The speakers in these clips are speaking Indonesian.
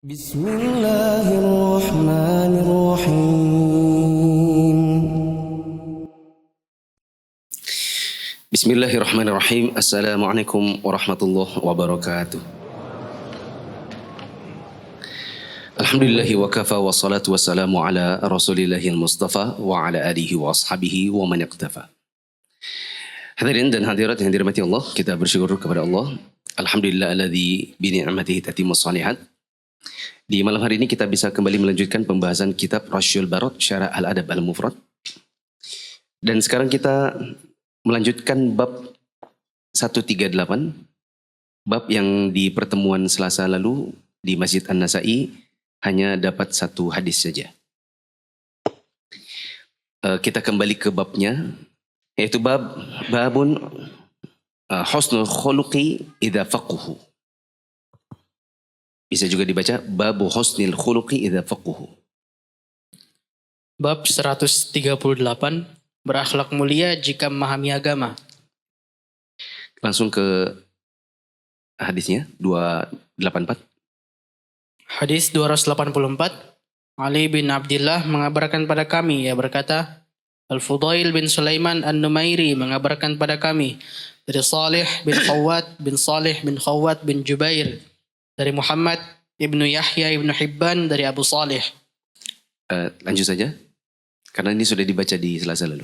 Bismillahirrahmanirrahim. Bismillahirrahmanirrahim. Assalamualaikum warahmatullahi wabarakatuh. Alhamdulillahi wa kafa wa salatu wassalamu ala rasulillahil mustafa wa ala alihi wa ashabihi wa man iqtafa. Hadirin dan hadirat yang dirahmati Allah, kita bersyukur kepada Allah. Alhamdulillah alladzi bi ni'matihi tatimmus shalihat. Di malam hari ini kita bisa kembali melanjutkan pembahasan kitab Rasyul Barad Syarah Al-Adab Al-Mufrad. Dan sekarang kita melanjutkan bab 138, bab yang di pertemuan Selasa lalu di Masjid An-Nasa'i hanya dapat satu hadis saja. Kita kembali ke babnya, yaitu babun husnul khuluqi idza faqahu. Bisa juga dibaca babu husnil khuluqi idza faqahu. Bab 138, berakhlak mulia jika memahami agama. Langsung ke hadisnya 284. Hadis 284, Ali bin Abdullah mengabarkan pada kami, ia berkata, Al-Fudail bin Sulaiman An-Numairi mengabarkan pada kami dari Salih bin Khawwat bin Salih bin Khawwat bin Jubair, dari Muhammad ibnu Yahya ibnu Hibban dari Abu Salih. Lanjut saja, karena ini sudah dibaca di Selasa lalu.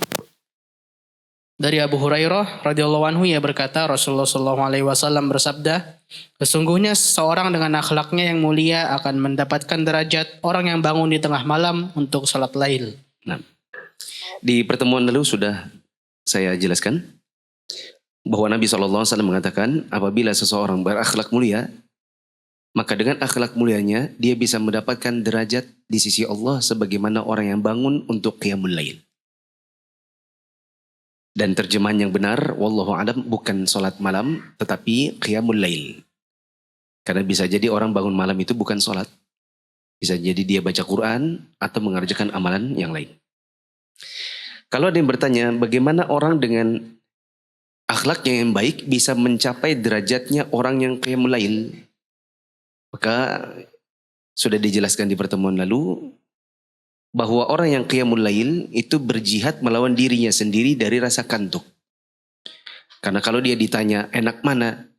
Dari Abu Hurairah radhiyallahu anhu, ia berkata, Rasulullah SAW bersabda, sesungguhnya seseorang dengan akhlaknya yang mulia akan mendapatkan derajat orang yang bangun di tengah malam untuk salat lail. Nah, di pertemuan lalu sudah saya jelaskan bahwa Nabi SAW mengatakan apabila seseorang berakhlak mulia, maka dengan akhlak mulianya dia bisa mendapatkan derajat di sisi Allah sebagaimana orang yang bangun untuk qiyamul lail. Dan terjemahan yang benar, wallahu a'lam, bukan sholat malam tetapi qiyamul lail. Karena bisa jadi orang bangun malam itu bukan sholat. Bisa jadi dia baca Quran atau mengerjakan amalan yang lain. Kalau ada yang bertanya bagaimana orang dengan akhlaknya yang baik bisa mencapai derajatnya orang yang qiyamul lail, maka sudah dijelaskan di pertemuan lalu bahwa orang yang qiyamul lail itu berjihad melawan dirinya sendiri dari rasa kantuk. Karena kalau dia ditanya enak mana,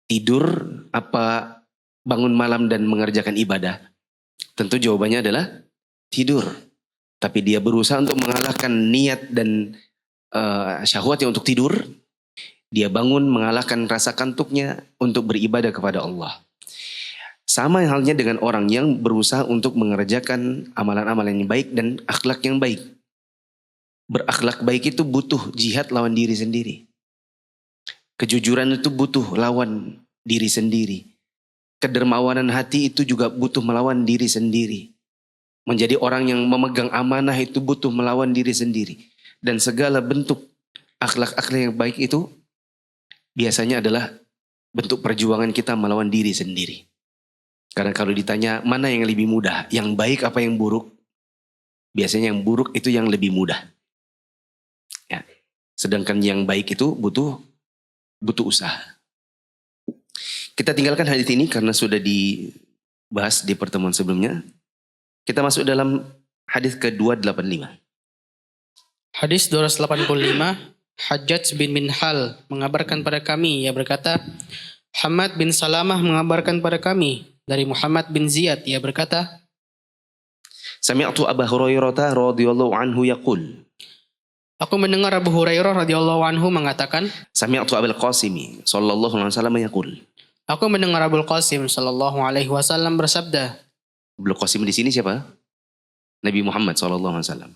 tidur apa bangun malam dan mengerjakan ibadah, tentu jawabannya adalah tidur. Tapi dia berusaha untuk mengalahkan niat dan syahwatnya untuk tidur. Dia bangun mengalahkan rasa kantuknya untuk beribadah kepada Allah. Sama halnya dengan orang yang berusaha untuk mengerjakan amalan-amalan yang baik dan akhlak yang baik. Berakhlak baik itu butuh jihad lawan diri sendiri. Kejujuran itu butuh lawan diri sendiri. Kedermawanan hati itu juga butuh melawan diri sendiri. Menjadi orang yang memegang amanah itu butuh melawan diri sendiri. Dan segala bentuk akhlak-akhlak yang baik itu biasanya adalah bentuk perjuangan kita melawan diri sendiri. Karena kalau ditanya mana yang lebih mudah, yang baik apa yang buruk? Biasanya yang buruk itu yang lebih mudah. Ya. Sedangkan yang baik itu butuh usaha. Kita tinggalkan hadis ini karena sudah dibahas di pertemuan sebelumnya. Kita masuk dalam hadis ke-285. Hadis 285, Hajjaj bin Minhal mengabarkan pada kami, ia berkata, Hamad bin Salamah mengabarkan pada kami dari Muhammad bin Ziyad, ia berkata, Sami'tu Abu Hurairah radhiyallahu anhu yaqul. Aku mendengar Abu Hurairah radhiyallahu anhu mengatakan, Sami'tu Abul Qasim sallallahu alaihi wasallam yaqul. Aku mendengar Abul Qasim sallallahu alaihi wasallam bersabda. Abul Qasim di sini siapa? Nabi Muhammad sallallahu alaihi wasallam.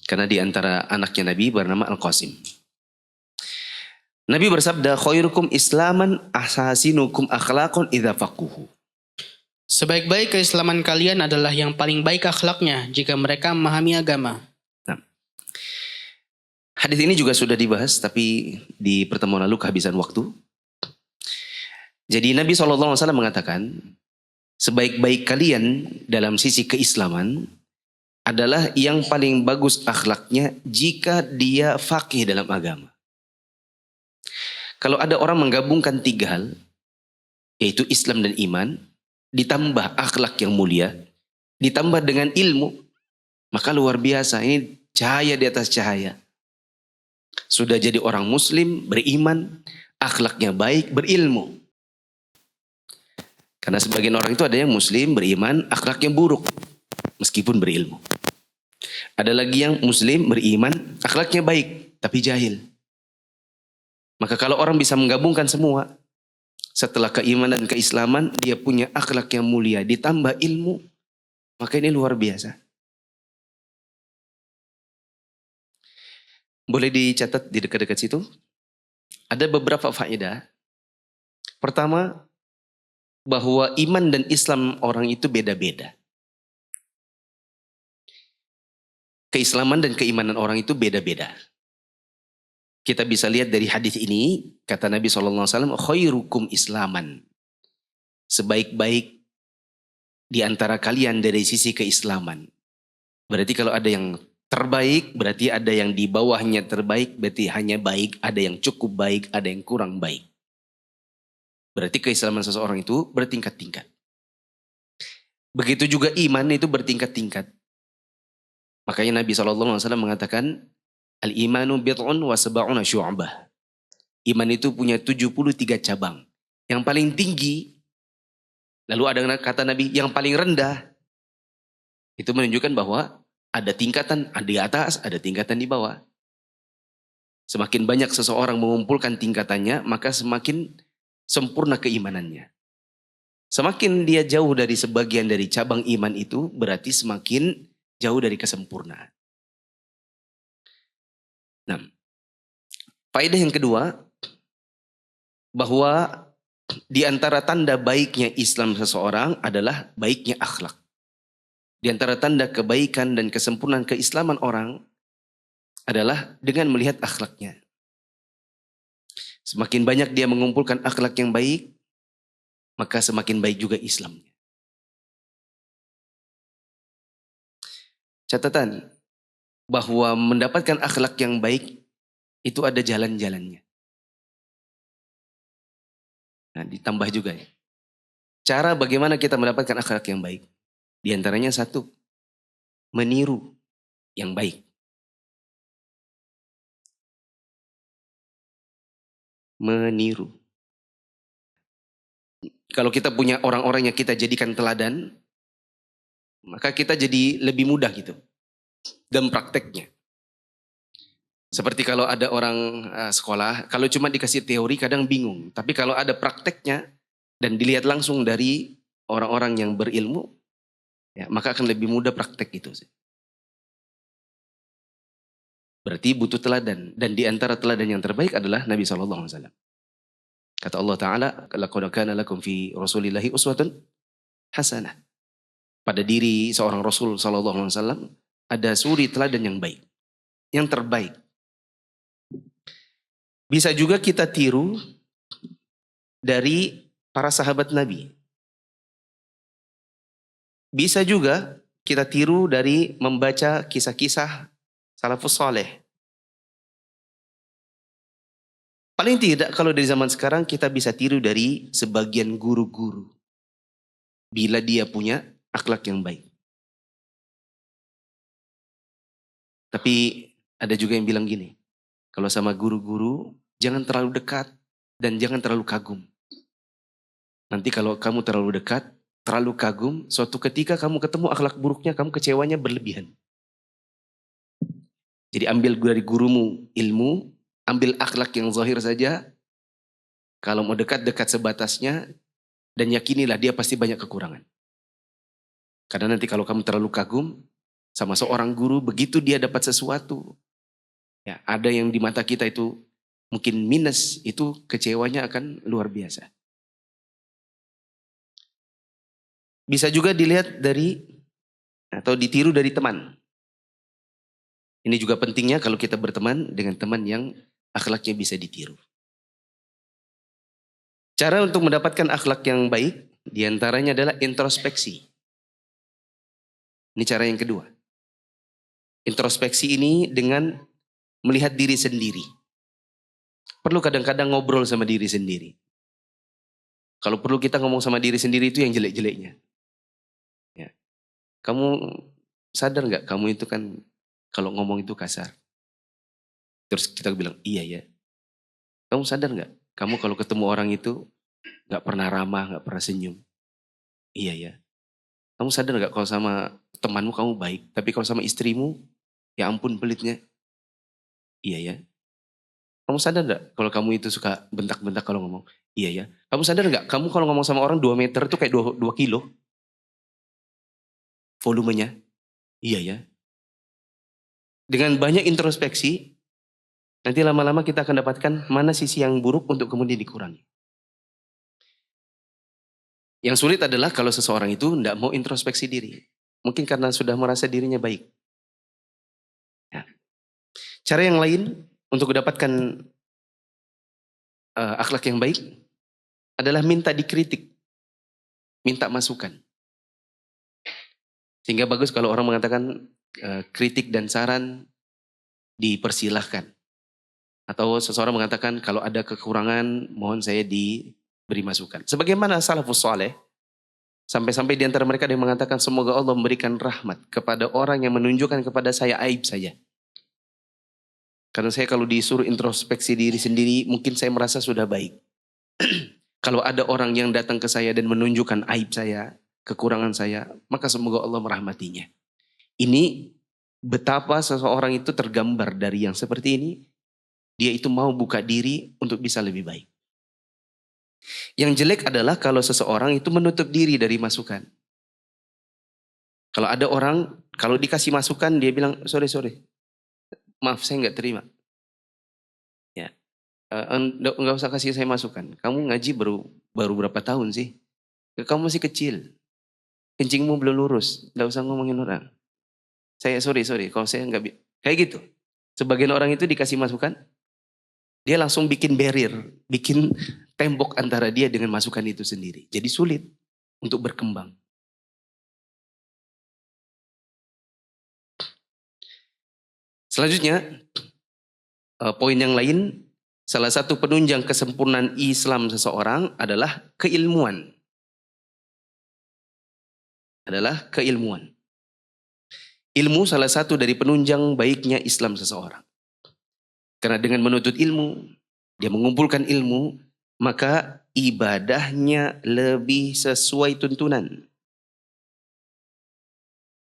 Karena di antara anaknya Nabi bernama Al-Qasim. Nabi bersabda, khairukum islaman ahsasinukum akhlaqan idza faqahu. Sebaik-baik keislaman kalian adalah yang paling baik akhlaknya jika mereka memahami agama. Nah, hadis ini juga sudah dibahas tapi di pertemuan lalu kehabisan waktu. Jadi Nabi SAW mengatakan sebaik-baik kalian dalam sisi keislaman adalah yang paling bagus akhlaknya jika dia faqih dalam agama. Kalau ada orang menggabungkan tiga hal, yaitu Islam dan iman, ditambah akhlak yang mulia, ditambah dengan ilmu, maka luar biasa. Ini cahaya di atas cahaya. Sudah jadi orang muslim, beriman, akhlaknya baik, berilmu. Karena sebagian orang itu ada yang muslim, beriman, akhlaknya buruk, meskipun berilmu. Ada lagi yang muslim, beriman, akhlaknya baik, tapi jahil. Maka kalau orang bisa menggabungkan semua, setelah keimanan dan keislaman, dia punya akhlak yang mulia, ditambah ilmu, maka ini luar biasa. Boleh dicatat di dekat-dekat situ. Ada beberapa faedah. Pertama, bahwa iman dan Islam orang itu beda-beda. Keislaman dan keimanan orang itu beda-beda. Kita bisa lihat dari hadis ini, kata Nabi SAW, khairukum islaman. Sebaik-baik di antara kalian dari sisi keislaman. Berarti kalau ada yang terbaik, berarti ada yang di bawahnya terbaik, berarti hanya baik, ada yang cukup baik, ada yang kurang baik. Berarti keislaman seseorang itu bertingkat-tingkat. Begitu juga iman itu bertingkat-tingkat. Makanya Nabi SAW mengatakan, Al-imanu bid'un wa sab'una syu'bah. Iman itu punya 73 cabang. Yang paling tinggi, lalu ada kata Nabi, yang paling rendah. Itu menunjukkan bahwa ada tingkatan di atas, ada tingkatan di bawah. Semakin banyak seseorang mengumpulkan tingkatannya, maka semakin sempurna keimanannya. Semakin dia jauh dari sebagian dari cabang iman itu, berarti semakin jauh dari kesempurnaan. Nah, faedah yang kedua, bahwa di antara tanda baiknya Islam seseorang adalah baiknya akhlak. Di antara tanda kebaikan dan kesempurnaan keislaman orang adalah dengan melihat akhlaknya. Semakin banyak dia mengumpulkan akhlak yang baik, maka semakin baik juga Islamnya. Catatan, bahwa mendapatkan akhlak yang baik itu ada jalan-jalannya. Nah, ditambah juga ya. Cara bagaimana kita mendapatkan akhlak yang baik. Di antaranya satu, meniru yang baik. Meniru. Kalau kita punya orang-orang yang kita jadikan teladan, maka kita jadi lebih mudah gitu dalam prakteknya. Seperti kalau ada orang sekolah, kalau cuma dikasih teori kadang bingung. Tapi kalau ada prakteknya dan dilihat langsung dari orang-orang yang berilmu, ya, maka akan lebih mudah praktek itu. Berarti butuh teladan. Dan di antara teladan yang terbaik adalah Nabi SAW. Kata Allah Ta'ala, laqad kana lakum fi rasulillahi uswatun hasanah. Pada diri seorang Rasul SAW ada suri teladan yang baik. Yang terbaik. Bisa juga kita tiru dari para sahabat Nabi. Bisa juga kita tiru dari membaca kisah-kisah salafus saleh. Paling tidak kalau dari zaman sekarang kita bisa tiru dari sebagian guru-guru. Bila dia punya akhlak yang baik. Tapi ada juga yang bilang gini. Kalau sama guru-guru jangan terlalu dekat dan jangan terlalu kagum. Nanti kalau kamu terlalu dekat, terlalu kagum, suatu ketika kamu ketemu akhlak buruknya, kamu kecewanya berlebihan. Jadi ambil dari gurumu ilmu, ambil akhlak yang zahir saja. Kalau mau dekat sebatasnya. Dan yakinilah dia pasti banyak kekurangan. Karena nanti kalau kamu terlalu kagum sama seorang guru, begitu dia dapat sesuatu. Ya, ada yang di mata kita itu mungkin minus, itu kecewanya akan luar biasa. Bisa juga dilihat dari atau ditiru dari teman. Ini juga pentingnya kalau kita berteman dengan teman yang akhlaknya bisa ditiru. Cara untuk mendapatkan akhlak yang baik diantaranya adalah introspeksi. Ini cara yang kedua. Introspeksi ini dengan melihat diri sendiri. Perlu kadang-kadang ngobrol sama diri sendiri. Kalau perlu kita ngomong sama diri sendiri itu yang jelek-jeleknya. Ya. Kamu sadar nggak kamu itu kan kalau ngomong itu kasar. Terus kita bilang, iya ya. Kamu sadar nggak? Kamu kalau ketemu orang itu nggak pernah ramah, nggak pernah senyum. Iya ya. Kamu sadar nggak kalau sama temanmu kamu baik, tapi kalau sama istrimu, ya ampun pelitnya. Iya ya. Kamu sadar nggak kalau kamu itu suka bentak-bentak kalau ngomong? Iya ya. Kamu sadar nggak? Kamu kalau ngomong sama orang 2 meter itu kayak 2 kilo volumenya. Iya ya. Dengan banyak introspeksi, nanti lama-lama kita akan dapatkan mana sisi yang buruk untuk kemudian dikurangi. Yang sulit adalah kalau seseorang itu tidak mau introspeksi diri. Mungkin karena sudah merasa dirinya baik. Ya. Cara yang lain untuk mendapatkan akhlak yang baik adalah minta dikritik, minta masukan. Sehingga bagus kalau orang mengatakan kritik dan saran dipersilahkan. Atau seseorang mengatakan kalau ada kekurangan mohon saya diberi masukan. Sebagaimana salafus saleh, sampai-sampai di antara mereka ada yang mengatakan semoga Allah memberikan rahmat kepada orang yang menunjukkan kepada saya aib saya. Karena saya kalau disuruh introspeksi diri sendiri, mungkin saya merasa sudah baik. Kalau ada orang yang datang ke saya dan menunjukkan aib saya, kekurangan saya, maka semoga Allah merahmatinya. Ini betapa seseorang itu tergambar dari yang seperti ini, dia itu mau buka diri untuk bisa lebih baik. Yang jelek adalah kalau seseorang itu menutup diri dari masukan. Kalau ada orang, kalau dikasih masukan, dia bilang, sorry, maaf saya nggak terima. Ya, nggak usah kasih saya masukan. Kamu ngaji baru berapa tahun sih? Kamu masih kecil, kencingmu belum lurus, nggak usah ngomongin orang. Saya sorry, kalau saya nggak kayak gitu. Sebagian orang itu dikasih masukan, dia langsung bikin barrier, bikin tembok antara dia dengan masukan itu sendiri. Jadi sulit untuk berkembang. Selanjutnya, poin yang lain, salah satu penunjang kesempurnaan Islam seseorang adalah keilmuan. Ilmu salah satu dari penunjang baiknya Islam seseorang. Karena dengan menuntut ilmu, dia mengumpulkan ilmu, maka ibadahnya lebih sesuai tuntunan.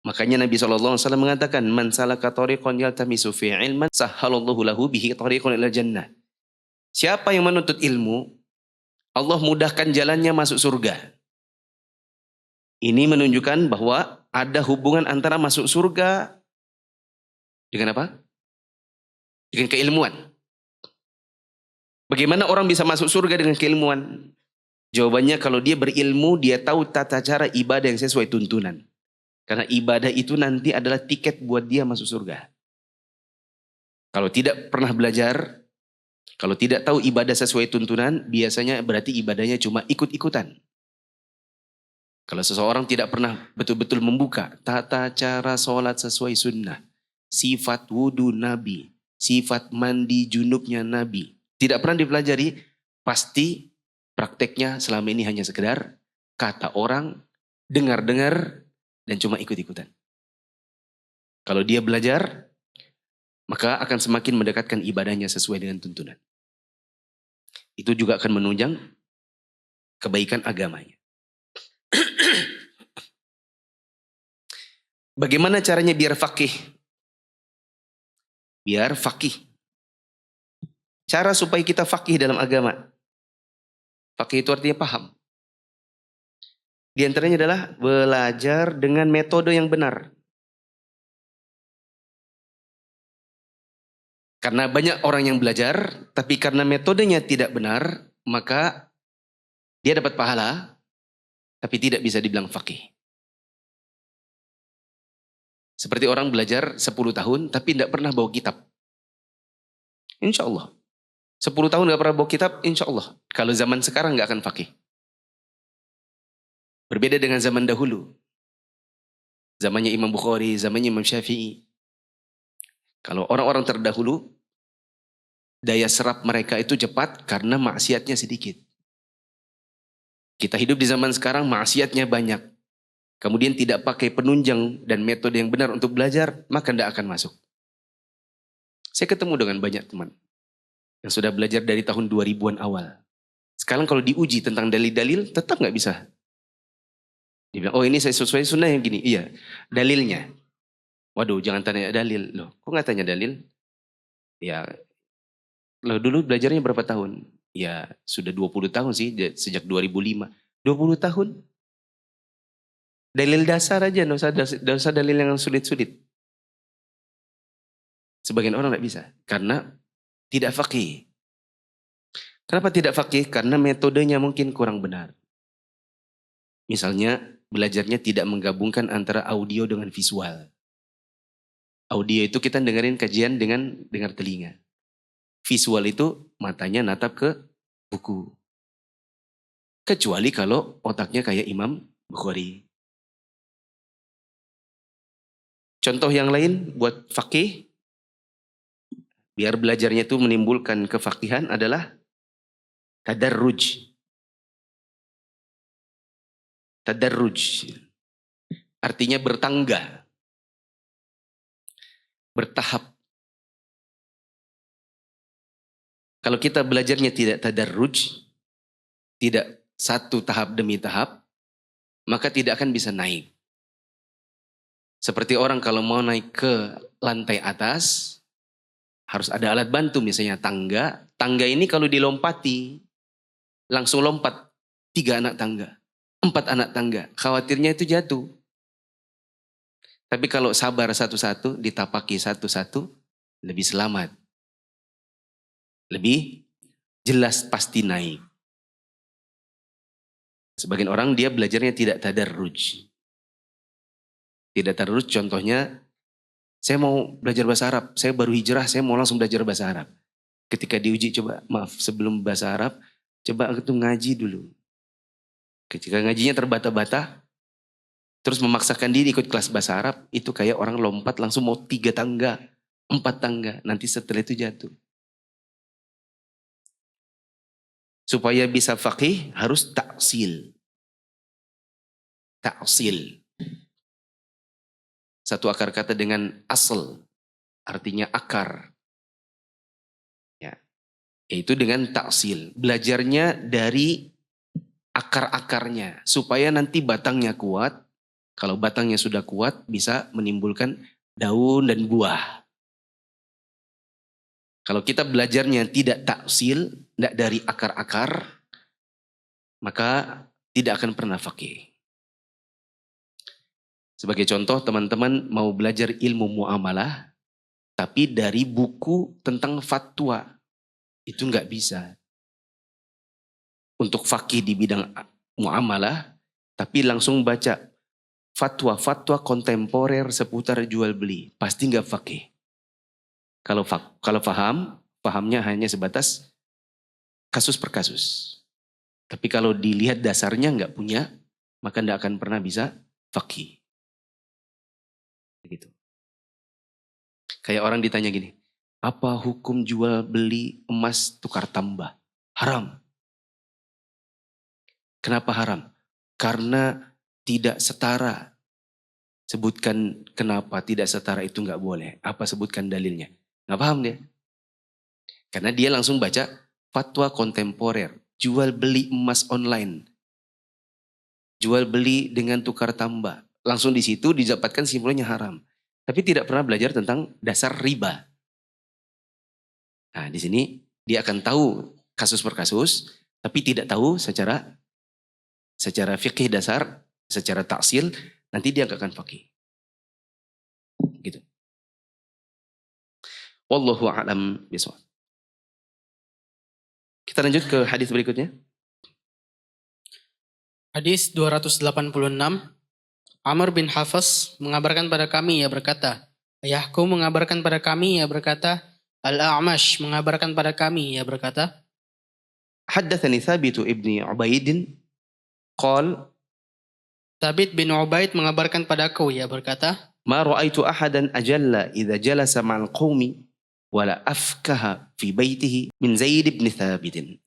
Makanya Nabi SAW mengatakan, man salaka tariqan yaltamisu fi ilman, sahhalallahu lahu bihi tariqan ila jannah. Siapa yang menuntut ilmu, Allah mudahkan jalannya masuk surga. Ini menunjukkan bahwa ada hubungan antara masuk surga dengan apa? Dengan keilmuan. Bagaimana orang bisa masuk surga dengan keilmuan? Jawabannya kalau dia berilmu, dia tahu tata cara ibadah yang sesuai tuntunan. Karena ibadah itu nanti adalah tiket buat dia masuk surga. Kalau tidak pernah belajar, kalau tidak tahu ibadah sesuai tuntunan, biasanya berarti ibadahnya cuma ikut-ikutan. Kalau seseorang tidak pernah betul-betul membuka tata cara sholat sesuai sunnah, sifat wudhu Nabi, sifat mandi junubnya Nabi, tidak pernah dipelajari, pasti prakteknya selama ini hanya sekedar kata orang, dengar-dengar, dan cuma ikut-ikutan. Kalau dia belajar, maka akan semakin mendekatkan ibadahnya sesuai dengan tuntunan. Itu juga akan menunjang kebaikan agamanya. Bagaimana caranya biar faqih? Biar faqih. Cara supaya kita faqih dalam agama. Faqih itu artinya paham. Di antaranya adalah belajar dengan metode yang benar. Karena banyak orang yang belajar, tapi karena metodenya tidak benar, maka dia dapat pahala, tapi tidak bisa dibilang faqih. Seperti orang belajar 10 tahun, tapi tidak pernah bawa kitab. Insya Allah. 10 tahun tidak pernah bawa kitab, insya Allah. Kalau zaman sekarang nggak akan faqih. Berbeda dengan zaman dahulu. Zamannya Imam Bukhari, zamannya Imam Syafi'i. Kalau orang-orang terdahulu, daya serap mereka itu cepat karena maksiatnya sedikit. Kita hidup di zaman sekarang maksiatnya banyak. Kemudian tidak pakai penunjang dan metode yang benar untuk belajar, maka tidak akan masuk. Saya ketemu dengan banyak teman yang sudah belajar dari tahun 2000-an awal. Sekarang kalau diuji tentang dalil-dalil, tetap nggak bisa. Dia bilang, oh ini saya sesuai sunnah yang gini. Iya, dalilnya. Waduh, jangan tanya dalil. Loh, kok nggak tanya dalil? Ya, lo dulu belajarnya berapa tahun? Ya, sudah 20 tahun sih, sejak 2005. 20 tahun? Dalil dasar aja, nggak usah dalil yang sulit-sulit. Sebagian orang nggak bisa, karena tidak faqih. Kenapa tidak faqih? Karena metodenya mungkin kurang benar. Misalnya, belajarnya tidak menggabungkan antara audio dengan visual. Audio itu kita dengerin kajian dengan dengar telinga. Visual itu matanya natap ke buku. Kecuali kalau otaknya kayak Imam Bukhari. Contoh yang lain buat faqih, biar belajarnya itu menimbulkan kefakihan adalah tadarruj. Tadarruj artinya bertangga, bertahap. Kalau kita belajarnya tidak tadarruj, tidak satu tahap demi tahap, maka tidak akan bisa naik. Seperti orang kalau mau naik ke lantai atas, harus ada alat bantu, misalnya tangga. Tangga ini kalau dilompati, langsung lompat 3 anak tangga, 4 anak tangga. Khawatirnya itu jatuh. Tapi kalau sabar satu-satu, ditapaki satu-satu, lebih selamat. Lebih jelas pasti naik. Sebagian orang dia belajarnya tidak tadarruj. Tidak tadarruj contohnya, saya mau belajar bahasa Arab, saya baru hijrah, saya mau langsung belajar bahasa Arab. Ketika diuji, coba maaf sebelum bahasa Arab, coba itu ngaji dulu. Ketika ngajinya terbata-bata, terus memaksakan diri ikut kelas bahasa Arab, itu kayak orang lompat langsung mau 3 tangga, 4 tangga, nanti setelah itu jatuh. Supaya bisa faqih harus ta'sil. Ta'sil. Satu akar kata dengan asal, artinya akar. Ya, yaitu dengan ta'sil. Belajarnya dari akar-akarnya, supaya nanti batangnya kuat. Kalau batangnya sudah kuat, bisa menimbulkan daun dan buah. Kalau kita belajarnya tidak ta'sil, tidak dari akar-akar, maka tidak akan pernah faqih. Sebagai contoh, teman-teman mau belajar ilmu muamalah, tapi dari buku tentang fatwa, itu nggak bisa. Untuk faqih di bidang muamalah, tapi langsung baca fatwa-fatwa kontemporer seputar jual beli, pasti nggak faqih. Kalau pahamnya hanya sebatas kasus per kasus. Tapi kalau dilihat dasarnya nggak punya, maka nggak akan pernah bisa faqih. Begitu. Kayak orang ditanya gini, apa hukum jual beli emas tukar tambah? Haram. Kenapa haram? Karena tidak setara. Sebutkan kenapa tidak setara itu nggak boleh. Apa sebutkan dalilnya? Nggak paham dia. Karena dia langsung baca fatwa kontemporer. Jual beli emas online. Jual beli dengan tukar tambah. Langsung di situ didapatkan simpulannya haram. Tapi tidak pernah belajar tentang dasar riba. Nah, di sini dia akan tahu kasus per kasus, tapi tidak tahu secara fikih dasar, secara taksil, nanti dia gak akan faqih. Gitu. Wallahu a'lam bishawab. Kita lanjut ke hadis berikutnya. Hadis 286. Amr bin Hafs mengabarkan pada kami, ia berkata, ayahku mengabarkan pada kami, ia berkata, Al-A'mash mengabarkan pada kami, ia berkata, Haddatsani Thabit ibni Ubaid qal Thabit bin Ubaid mengabarkan padaku, ia berkata, ma ra'aitu ahadan ajalla idza jalasa ma'al qaumi wala afkaha fi baitihi min Zaid ibn Thabit.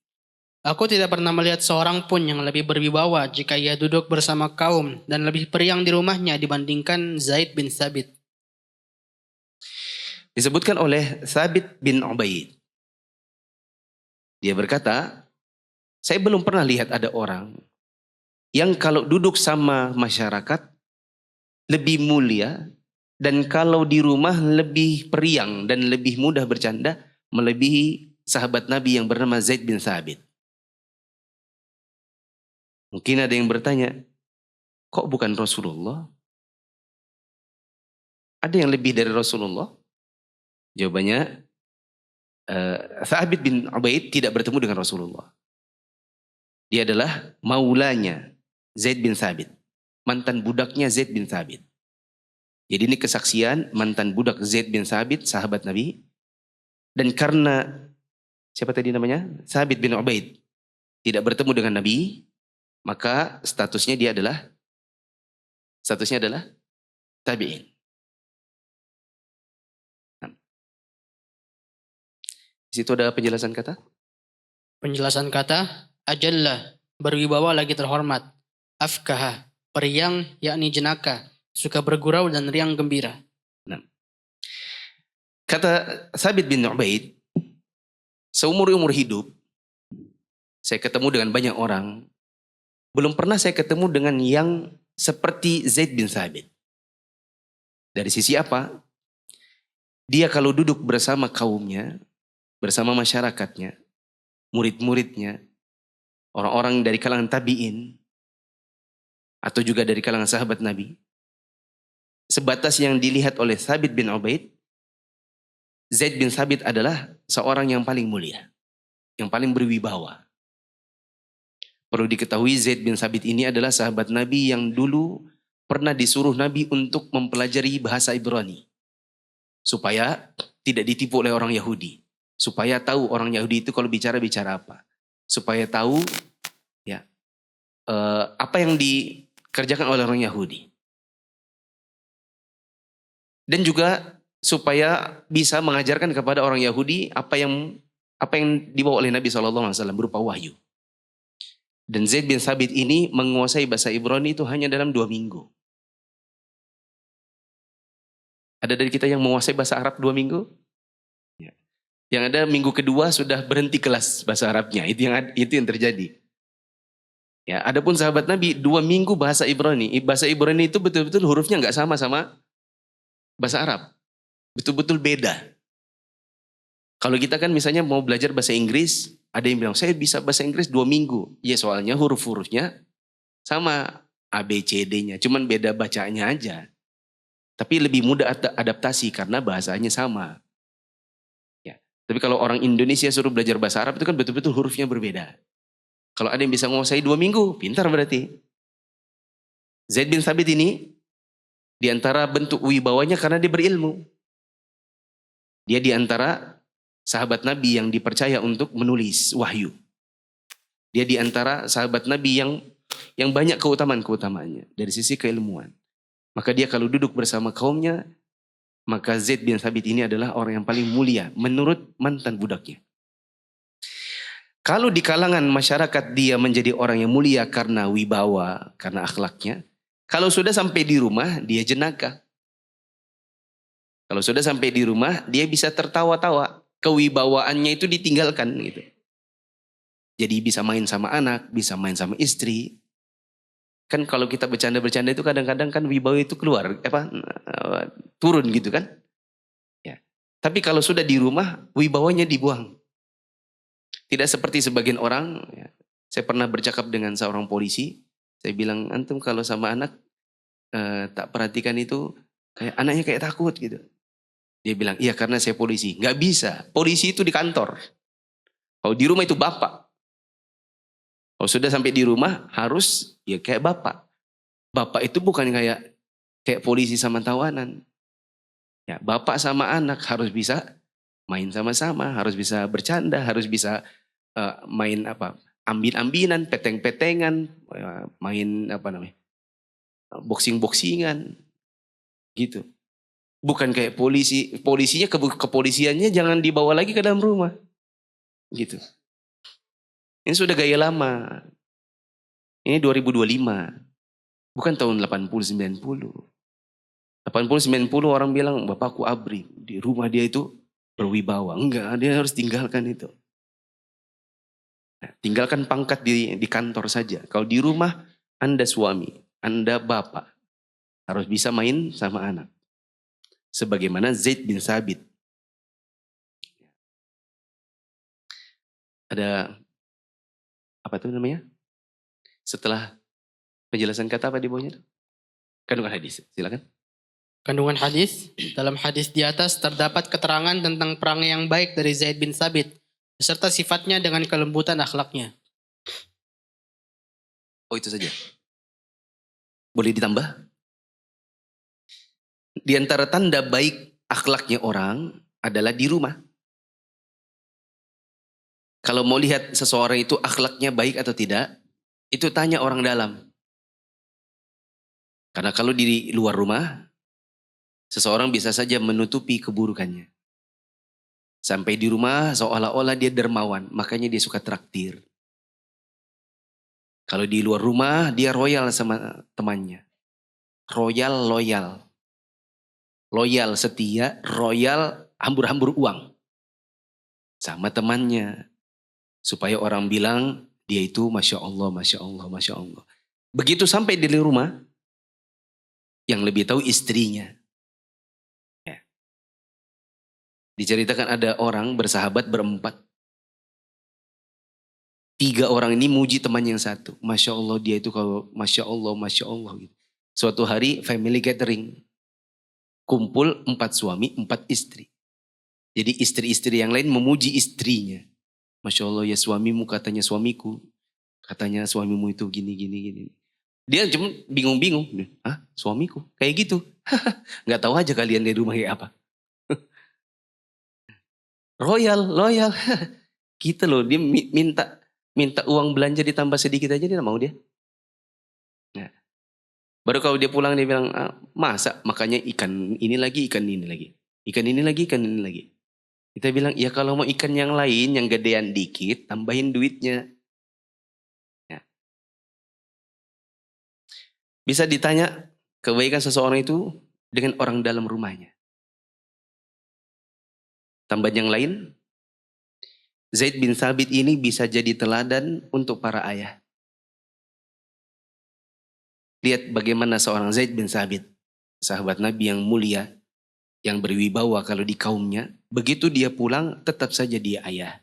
Aku tidak pernah melihat seorang pun yang lebih berwibawa jika ia duduk bersama kaum dan lebih periang di rumahnya dibandingkan Zaid bin Thabit. Disebutkan oleh Thabit bin Ubaid. Dia berkata, saya belum pernah lihat ada orang yang kalau duduk sama masyarakat lebih mulia dan kalau di rumah lebih periang dan lebih mudah bercanda melebihi sahabat Nabi yang bernama Zaid bin Thabit. Mungkin ada yang bertanya, kok bukan Rasulullah? Ada yang lebih dari Rasulullah? Jawabannya, Thabit bin Ubaid tidak bertemu dengan Rasulullah. Dia adalah maulanya Zaid bin Thabit. Mantan budaknya Zaid bin Thabit. Jadi ini kesaksian mantan budak Zaid bin Thabit, sahabat Nabi. Dan karena, siapa tadi namanya? Thabit bin Ubaid. Tidak bertemu dengan Nabi, maka statusnya adalah tabi'in. Di situ ada penjelasan kata. Penjelasan kata, ajalla, berwibawa lagi terhormat. Afkaha, periang yakni jenaka, suka bergurau dan riang gembira. Nah. Kata Thabit bin Ubaid, seumur-umur hidup, saya ketemu dengan banyak orang, belum pernah saya ketemu dengan yang seperti Zaid bin Thabit. Dari sisi apa? Dia kalau duduk bersama kaumnya, bersama masyarakatnya, murid-muridnya, orang-orang dari kalangan tabi'in, atau juga dari kalangan sahabat Nabi, sebatas yang dilihat oleh Thabit bin Ubaid, Zaid bin Thabit adalah seorang yang paling mulia, yang paling berwibawa. Perlu diketahui Zaid bin Thabit ini adalah sahabat Nabi yang dulu pernah disuruh Nabi untuk mempelajari bahasa Ibrani. Supaya tidak ditipu oleh orang Yahudi. Supaya tahu orang Yahudi itu kalau bicara apa. Supaya tahu ya apa yang dikerjakan oleh orang Yahudi. Dan juga supaya bisa mengajarkan kepada orang Yahudi apa yang dibawa oleh Nabi SAW berupa wahyu. Dan Zaid bin Thabit ini menguasai bahasa Ibrani itu hanya dalam 2 minggu. Ada dari kita yang menguasai bahasa Arab 2 minggu? Ya. Yang ada minggu kedua sudah berhenti kelas bahasa Arabnya. Itu yang terjadi. Ya, adapun sahabat Nabi 2 minggu bahasa Ibrani. Bahasa Ibrani itu betul-betul hurufnya nggak sama bahasa Arab. Betul-betul beda. Kalau kita kan misalnya mau belajar bahasa Inggris, ada yang bilang, saya bisa bahasa Inggris 2 minggu. Ya soalnya huruf-hurufnya sama ABCD-nya, cuman beda bacanya aja. Tapi lebih mudah adaptasi karena bahasanya sama. Ya. Tapi kalau orang Indonesia suruh belajar bahasa Arab itu kan betul-betul hurufnya berbeda. Kalau ada yang bisa menguasai 2 minggu, pintar berarti. Zaid bin Thabit ini, di antara bentuk wibawanya karena dia berilmu. Dia di antara sahabat Nabi yang dipercaya untuk menulis wahyu. Dia di antara sahabat Nabi yang banyak keutamaan-keutamaannya dari sisi keilmuan. Maka dia kalau duduk bersama kaumnya, maka Zaid bin Thabit ini adalah orang yang paling mulia menurut mantan budaknya. Kalau di kalangan masyarakat dia menjadi orang yang mulia karena wibawa, karena akhlaknya. Kalau sudah sampai di rumah, dia jenaka. Kalau sudah sampai di rumah, dia bisa tertawa-tawa. Kewibawaannya itu ditinggalkan gitu. Jadi bisa main sama anak, bisa main sama istri. Kan kalau kita bercanda-bercanda itu kadang-kadang kan wibawa itu keluar, turun gitu kan. Ya. Tapi kalau sudah di rumah, wibawanya dibuang. Tidak seperti sebagian orang, ya. Saya pernah bercakap dengan seorang polisi, saya bilang, antum kalau sama anak tak perhatikan itu, anaknya kayak takut gitu. Dia bilang, iya karena saya polisi. Nggak bisa, polisi itu di kantor. Kalau di rumah itu bapak. Kalau sudah sampai di rumah harus ya kayak bapak. Bapak itu bukan kayak polisi sama tawanan. Ya, bapak sama anak harus bisa main sama-sama, harus bisa bercanda, harus bisa main ambin-ambinan, peteng-petengan, main boxing-boxingan, gitu. Bukan kayak polisinya kepolisiannya jangan dibawa lagi ke dalam rumah, gitu. Ini sudah gaya lama. Ini 2025. Bukan tahun 80-90. 80-90 orang bilang bapakku ABRI. Di rumah dia itu berwibawa. Enggak, dia harus tinggalkan itu. Nah, tinggalkan pangkat di kantor saja. Kalau di rumah Anda suami, Anda bapak. Harus bisa main sama anak. Sebagaimana Zaid bin Sabit. Ada apa itu namanya? Setelah penjelasan kata apa di bawahnya? Kandungan hadis. Silakan. Kandungan hadis, dalam hadis di atas terdapat keterangan tentang perangai yang baik dari Zaid bin Sabit, beserta sifatnya dengan kelembutan akhlaknya. Oh itu saja. Boleh ditambah? Di antara tanda baik akhlaknya orang adalah di rumah. Kalau mau lihat seseorang itu akhlaknya baik atau tidak, itu tanya orang dalam. Karena kalau di luar rumah, seseorang bisa saja menutupi keburukannya. Sampai di rumah seolah-olah dia dermawan, makanya dia suka traktir. Kalau di luar rumah, dia royal sama temannya. Royal, loyal. Loyal, setia, royal, hambur-hambur uang. Sama temannya. Supaya orang bilang, dia itu Masya Allah, Masya Allah, Masya Allah. Begitu sampai di rumah, yang lebih tahu istrinya. Ya. Diceritakan ada orang bersahabat berempat. 3 orang ini muji teman yang satu. Masya Allah dia itu kalau Masya Allah, Masya Allah. Gitu. Suatu hari family gathering. Kumpul 4 suami, 4 istri. Jadi istri-istri yang lain memuji istrinya. Masya Allah ya suamimu katanya suamiku. Katanya suamimu itu gini, gini, gini. Dia cuma bingung-bingung. Hah suamiku? Kayak gitu. Gak tahu aja kalian di rumah kayak apa. Royal, loyal. Kita loh dia minta uang belanja ditambah sedikit aja dia mau dia. Nah, baru kalau dia pulang dia bilang, masa makanya ikan ini lagi, ikan ini lagi. Ikan ini lagi, ikan ini lagi. Kita bilang, ya kalau mau ikan yang lain, yang gedean dikit, tambahin duitnya. Ya. Bisa ditanya kebaikan seseorang itu dengan orang dalam rumahnya. Tambahan yang lain, Zaid bin Sabit ini bisa jadi teladan untuk para ayah. Lihat bagaimana seorang Zaid bin Sabit, sahabat Nabi yang mulia, yang berwibawa kalau di kaumnya, begitu dia pulang tetap saja dia ayah.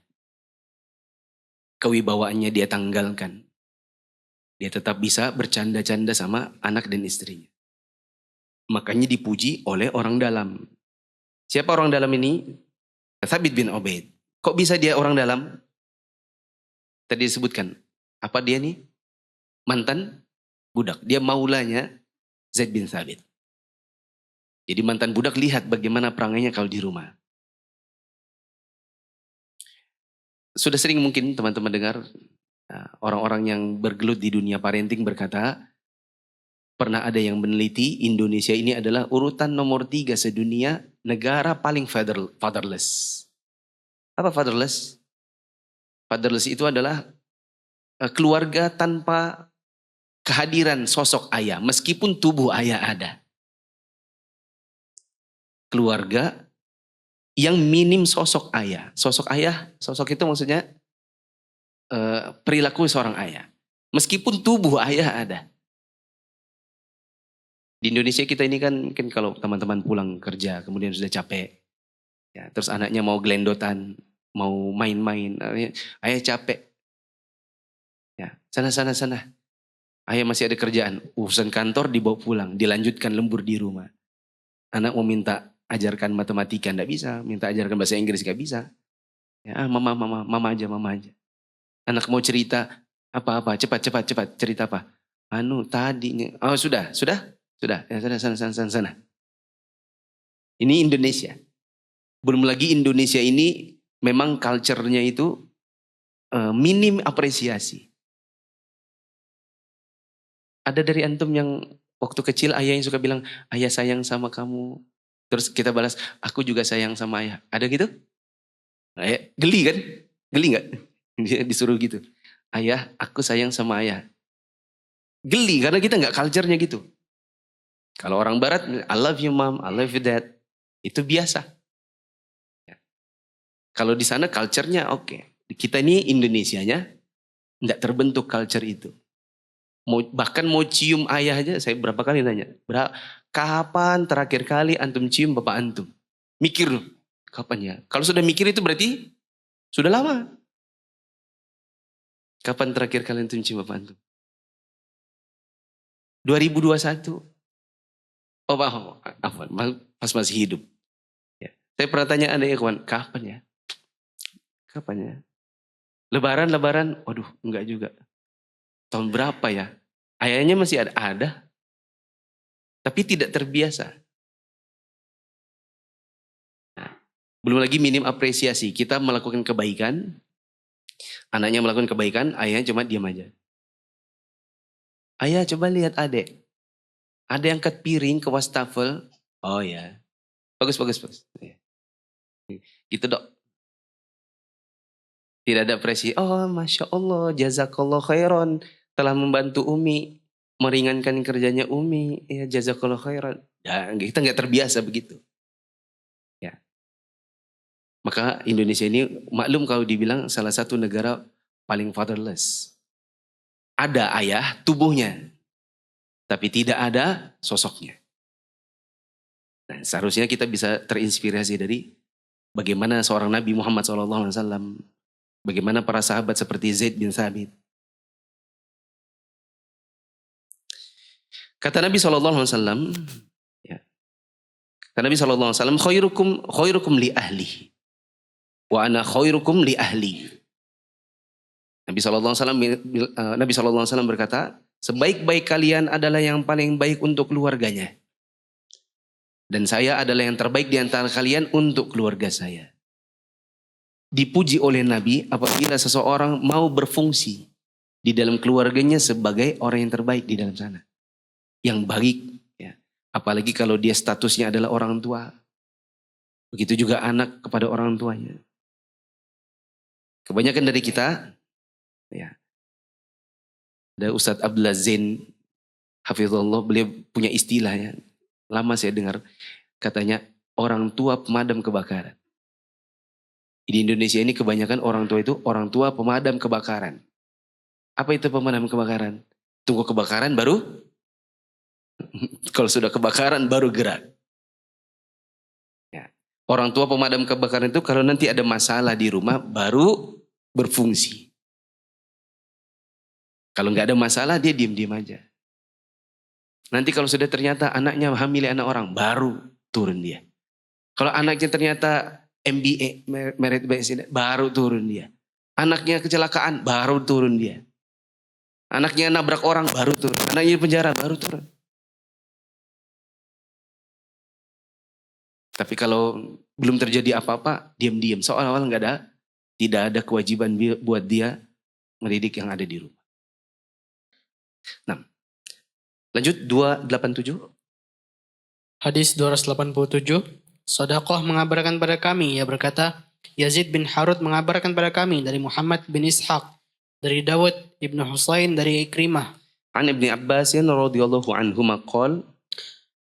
Kewibawaannya dia tanggalkan. Dia tetap bisa bercanda-canda sama anak dan istrinya. Makanya dipuji oleh orang dalam. Siapa orang dalam ini? Thabit bin Ubaid. Kok bisa dia orang dalam? Tadi disebutkan. Apa dia nih? Mantan budak. Dia maulanya Zaid bin Thabit. Jadi mantan budak lihat bagaimana perangainya kalau di rumah. Sudah sering mungkin teman-teman dengar orang-orang yang bergelut di dunia parenting berkata, pernah ada yang meneliti Indonesia ini adalah urutan nomor 3 sedunia negara paling fatherless. Apa fatherless? Fatherless itu adalah keluarga tanpa kehadiran sosok ayah, meskipun tubuh ayah ada. Keluarga yang minim sosok ayah. Sosok ayah, sosok itu maksudnya perilaku seorang ayah. Meskipun tubuh ayah ada. Di Indonesia kita ini kan mungkin kalau teman-teman pulang kerja kemudian sudah capek. Ya, terus anaknya mau gelendotan, mau main-main. Ayah capek. Ya, sana. Ayah masih ada kerjaan. Urusan kantor dibawa pulang, dilanjutkan lembur di rumah. Anak mau minta ajarkan matematika, enggak bisa. Minta ajarkan bahasa Inggris, enggak bisa. Ya, mama aja. Anak mau cerita, apa, cepat, cerita apa? Tadi, oh sudah. Ya, sana. Ini Indonesia. Belum lagi Indonesia ini memang culture-nya itu minim apresiasi. Ada dari antum yang waktu kecil ayah yang suka bilang, ayah sayang sama kamu. Terus kita balas, aku juga sayang sama ayah. Ada gitu? Ayah, geli kan? Geli gak? Dia disuruh gitu. ayah, aku sayang sama ayah. Geli karena kita nggak culture-nya gitu. Kalau orang barat, I love you mom, I love you dad. Itu biasa. Ya. Kalau di sana culture-nya oke. Kita ini Indonesianya nggak terbentuk culture itu. Bahkan mau cium ayah aja, saya berapa kali nanya. Kapan terakhir kali antum cium bapak antum? Mikir loh, kapan ya? Kalau sudah mikir itu berarti sudah lama. Kapan terakhir kali antum cium bapak antum? 2021. Oh, pas masih hidup. Ya. Saya pernah tanya ada ikhwan, kapan ya? Kapan ya? Lebaran, waduh enggak juga. Tahun berapa ya? Ayahnya masih ada. Tapi tidak terbiasa. Nah, belum lagi minim apresiasi. Kita melakukan kebaikan, anaknya melakukan kebaikan, ayahnya cuma diam aja. Ayah coba lihat adek. Ada yang angkat piring ke wastafel. Oh ya. Bagus. Gitu dok. Tidak ada apresiasi. Oh Masya Allah, jazakallah khairan. Telah membantu Umi. Meringankan kerjanya Umi. Ya jazakallah khairan. Ya, kita nggak terbiasa begitu. Ya. Maka Indonesia ini maklum kalau dibilang salah satu negara paling fatherless. Ada ayah tubuhnya. Tapi tidak ada sosoknya. Nah, seharusnya kita bisa terinspirasi dari bagaimana seorang Nabi Muhammad SAW. Bagaimana para sahabat seperti Zaid bin Thabit. Kata Nabi SAW, ya, kata Nabi SAW, khairukum li ahli, wa ana khairukum li ahli. Nabi SAW berkata, sebaik-baik kalian adalah yang paling baik untuk keluarganya. Dan saya adalah yang terbaik di antara kalian untuk keluarga saya. Dipuji oleh Nabi apabila seseorang mau berfungsi di dalam keluarganya sebagai orang yang terbaik di dalam sana. Yang baik. Ya. Apalagi kalau dia statusnya adalah orang tua. Begitu juga anak kepada orang tuanya. Kebanyakan dari kita, ya, ada Ustadz Abdullah Zain, hafizullah, beliau punya istilahnya. Lama saya dengar, katanya orang tua pemadam kebakaran. Di Indonesia ini kebanyakan orang tua itu orang tua pemadam kebakaran. Apa itu pemadam kebakaran? Tunggu kebakaran baru, kalau sudah kebakaran baru gerak. Ya. Orang tua pemadam kebakaran itu kalau nanti ada masalah di rumah baru berfungsi. Kalau nggak ada masalah dia diem-diem aja. Nanti kalau sudah ternyata anaknya hamil anak orang baru turun dia. Kalau anaknya ternyata MBA, merit by accident, baru turun dia. Anaknya kecelakaan, baru turun dia. Anaknya nabrak orang, baru turun. Anaknya di penjara, baru turun. Tapi kalau belum terjadi apa-apa, diam-diam. Seolah-olah tidak ada kewajiban buat dia mendidik yang ada di rumah. Nah, lanjut 287. Hadis 287. Sodakoh mengabarkan pada kami, ia berkata, Yazid bin Harut mengabarkan pada kami dari Muhammad bin Ishaq, dari Dawud ibnu Husain dari Ikrimah. An Ibni Abbas radhiyallahu anhuma qol.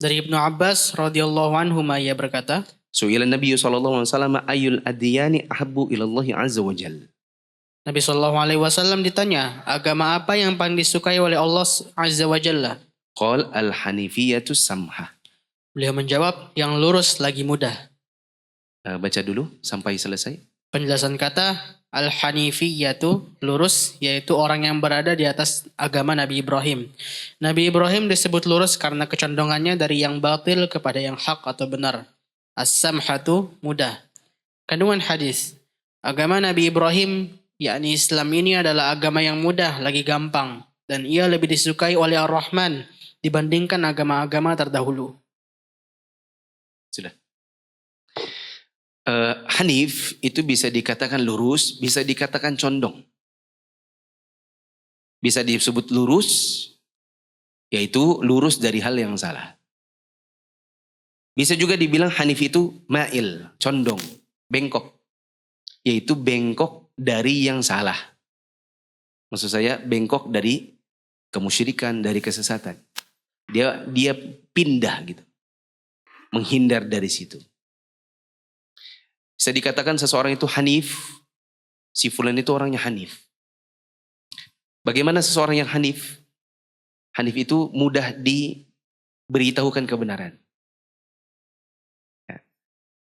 Dari Ibnu Abbas radhiyallahu anhuma ia berkata, Su'ila Nabi sallallahu alaihi wasallam ayyul adiyani ahabbu ila Allah azza wa jalla. Nabi SAW ditanya, agama apa yang paling disukai oleh Allah azza wa jalla? Qal al-hanifiyatu samha. Beliau menjawab, yang lurus lagi mudah. Baca dulu sampai selesai. Penjelasan kata al-hanifiyatu, lurus, yaitu orang yang berada di atas agama Nabi Ibrahim. Nabi Ibrahim disebut lurus karena kecondongannya dari yang batil kepada yang hak atau benar. As-samhatu, mudah. Kandungan hadis, agama Nabi Ibrahim, yakni Islam ini adalah agama yang mudah, lagi gampang. Dan ia lebih disukai oleh Ar-Rahman dibandingkan agama-agama terdahulu. Sudah. Hanif itu bisa dikatakan lurus, bisa dikatakan condong. Bisa disebut lurus, yaitu lurus dari hal yang salah. Bisa juga dibilang Hanif itu ma'il, condong, bengkok. Yaitu bengkok dari yang salah. Maksud saya bengkok dari kemusyrikan, dari kesesatan. Dia pindah gitu. Menghindar dari situ. Bisa dikatakan seseorang itu hanif. Si fulan itu orangnya hanif. Bagaimana seseorang yang hanif? Hanif itu mudah diberitahukan kebenaran. Ya.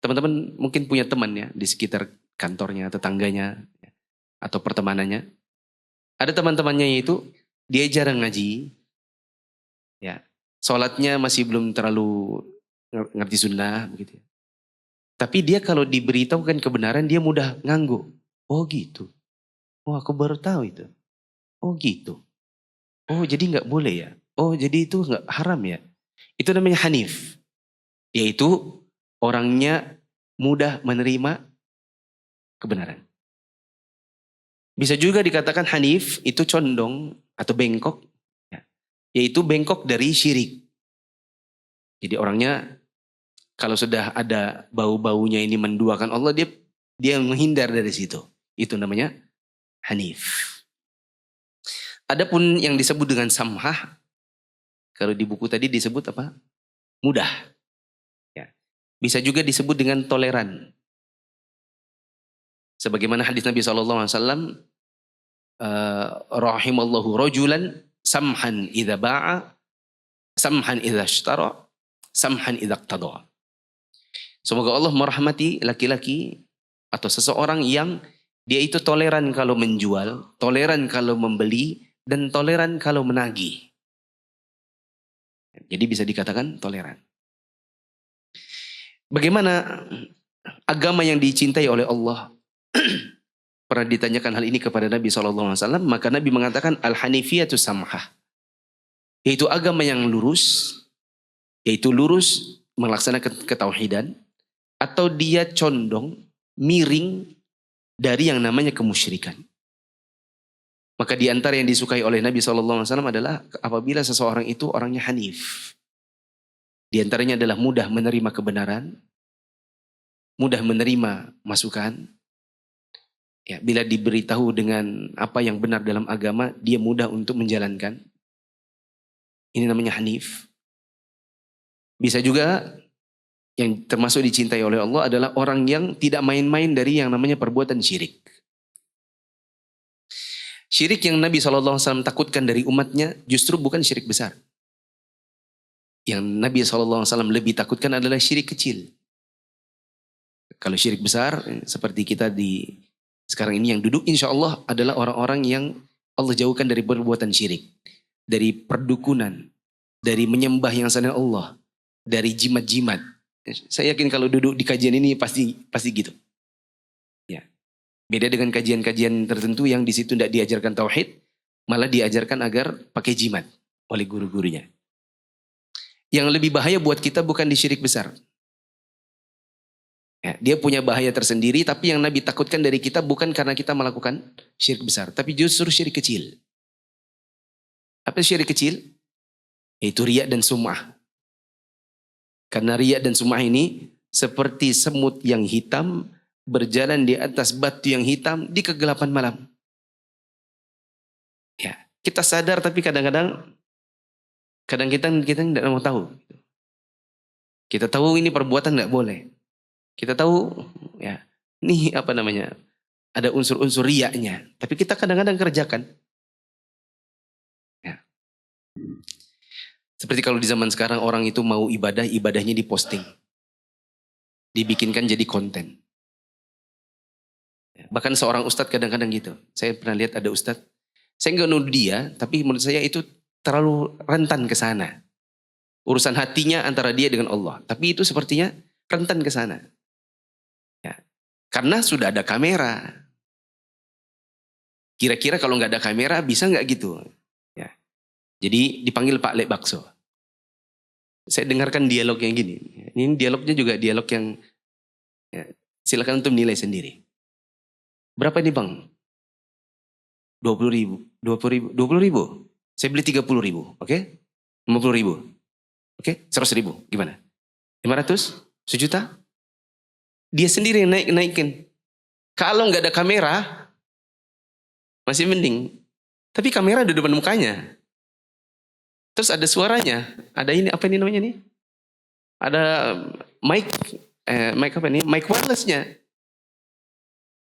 Teman-teman mungkin punya teman ya di sekitar kantornya, tetangganya, atau pertemanannya. Ada teman-temannya itu dia jarang ngaji. Ya. Sholatnya masih belum terlalu ngerti sunnah begitu ya. Tapi dia kalau diberitahukan kebenaran dia mudah ngangguk. Oh gitu. Oh aku baru tahu itu. Oh gitu. Oh jadi nggak boleh ya. Oh jadi itu nggak haram ya. Itu namanya hanif. Yaitu orangnya mudah menerima kebenaran. Bisa juga dikatakan hanif itu condong atau bengkok. Ya. Yaitu bengkok dari syirik. Jadi orangnya kalau sudah ada bau-baunya ini menduakan Allah, dia menghindar dari situ. Itu namanya hanif. Adapun yang disebut dengan samhah, kalau di buku tadi disebut apa? Mudah. Ya. Bisa juga disebut dengan toleran. Sebagaimana hadis Nabi SAW, rahimallahu rajulan samhan idza ba'a, samhan idza ishtara, samhan idza iqtada. Semoga Allah merahmati laki-laki atau seseorang yang dia itu toleran kalau menjual, toleran kalau membeli, dan toleran kalau menagih. Jadi bisa dikatakan toleran. Bagaimana agama yang dicintai oleh Allah? Pernah ditanyakan hal ini kepada Nabi SAW, maka Nabi mengatakan al-hanifiyatu samhah. Yaitu agama yang lurus, yaitu lurus melaksanakan ketauhidan, atau dia condong, miring dari yang namanya kemusyrikan. Maka di antara yang disukai oleh Nabi SAW adalah apabila seseorang itu orangnya hanif. Di antaranya adalah mudah menerima kebenaran, mudah menerima masukan. Ya, bila diberitahu dengan apa yang benar dalam agama, dia mudah untuk menjalankan. Ini namanya hanif. Bisa juga yang termasuk dicintai oleh Allah adalah orang yang tidak main-main dari yang namanya perbuatan syirik. Syirik yang Nabi SAW takutkan dari umatnya justru bukan syirik besar. Yang Nabi SAW lebih takutkan adalah syirik kecil. Kalau syirik besar seperti kita di sekarang ini yang duduk insya Allah adalah orang-orang yang Allah jauhkan dari perbuatan syirik. Dari perdukunan, dari menyembah yang selain Allah, dari jimat-jimat. Saya yakin kalau duduk di kajian ini pasti gitu. Ya. Beda dengan kajian-kajian tertentu yang di situ tidak diajarkan tauhid, malah diajarkan agar pakai jimat oleh guru-gurunya. Yang lebih bahaya buat kita bukan di syirik besar. Ya, dia punya bahaya tersendiri, tapi yang Nabi takutkan dari kita bukan karena kita melakukan syirik besar, tapi justru syirik kecil. Apa syirik kecil? Yaitu riya dan sum'ah. Karena riya dan sum'ah ini seperti semut yang hitam berjalan di atas batu yang hitam di kegelapan malam. Ya, kita sadar tapi kadang-kadang kita tidak mau tahu. Kita tahu ini perbuatan tidak boleh. Kita tahu ya, ini apa namanya? Ada unsur-unsur riyanya, tapi kita kadang-kadang kerjakan. Ya. Seperti kalau di zaman sekarang orang itu mau ibadah, ibadahnya diposting. Dibikinkan jadi konten. Bahkan seorang ustadz kadang-kadang gitu. Saya pernah lihat ada ustadz. Saya nggak nuduh dia, tapi menurut saya itu terlalu rentan ke sana. Urusan hatinya antara dia dengan Allah. Tapi itu sepertinya rentan ke sana. Ya. Karena sudah ada kamera. Kira-kira kalau nggak ada kamera bisa nggak gitu? Ya. Jadi dipanggil Pak Lek Bakso. Saya dengarkan dialog yang gini. Ini dialognya juga dialog yang ya, silakan untuk nilai sendiri. Berapa ini bang? 20 ribu. 20 ribu. Saya beli 30 ribu. Oke? 50 ribu. Oke? 100 ribu. Gimana? 500? 1 juta? Dia sendiri yang naikin. Kalau nggak ada kamera, masih mending. Tapi kamera di depan mukanya. Terus ada suaranya. Ada ini, apa ini namanya nih? Ada mic, mic apa nih? Mic wirelessnya.